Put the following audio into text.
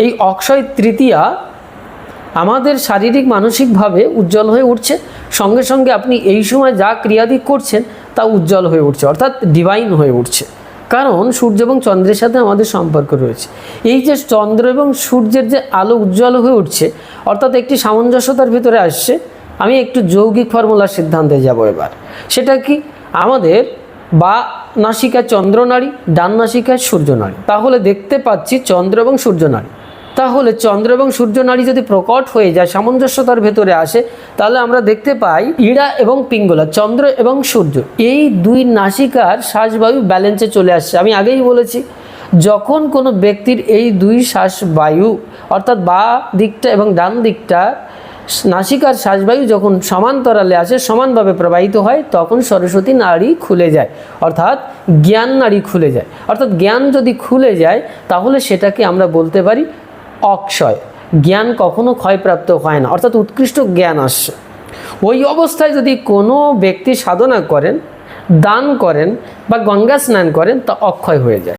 এই অক্ষয় তৃতীয়া আমাদের শারীরিক মানসিকভাবে উজ্জ্বল হয়ে উঠছে, সঙ্গে সঙ্গে আপনি এই সময় যা ক্রিয়াদিক করছেন তা উজ্জ্বল হয়ে উঠছে, অর্থাৎ ডিভাইন হয়ে উঠছে। কারণ সূর্য এবং চন্দ্রের সাথে আমাদের সম্পর্ক রয়েছে। এই যে চন্দ্র এবং সূর্যের যে আলো উজ্জ্বল হয়ে উঠছে, অর্থাৎ একটি সামঞ্জস্যতার ভিতরে আসছে। আমি একটু যৌগিক ফর্মুলার সিদ্ধান্তে যাব এবার। সেটা কি? আমাদের বা নাসিকায় চন্দ্রনাড়ি, ডান নাসিকায় সূর্যনাড়ি। তাহলে দেখতে পাচ্ছি চন্দ্র এবং সূর্যনাড়ি। তাহলে চন্দ্র এবং সূর্যনাড়ি যদি প্রকট হয়ে যায়, সামঞ্জস্যতার ভেতরে আসে, তাহলে আমরা দেখতে পাই ইড়া এবং পিঙ্গলা, চন্দ্র এবং সূর্য, এই দুই নাসিকার শ্বাসবায়ু ব্যালেন্সে চলে আসছে। আমি আগেই বলেছি, যখন কোনো ব্যক্তির এই দুই শ্বাসবায়ু অর্থাৎ বা দিকটা এবং ডান দিকটা নাসিকার শ্বাসবায়ু যখন সমান্তরালে আসে, সমানভাবে প্রবাহিত হয়, তখন সরস্বতী নাড়ি খুলে যায়, অর্থাৎ জ্ঞান নাড়ি খুলে যায়। অর্থাৎ জ্ঞান যদি খুলে যায়, তাহলে সেটাকে আমরা বলতে পারি অক্ষয়। জ্ঞান কখনো ক্ষয়প্রাপ্ত হয় না, অর্থাৎ উৎকৃষ্ট জ্ঞান আসছে। ওই অবস্থায় যদি কোনো ব্যক্তি সাধনা করেন, দান করেন বা গঙ্গা স্নান করেন, তা অক্ষয় হয়ে যায়।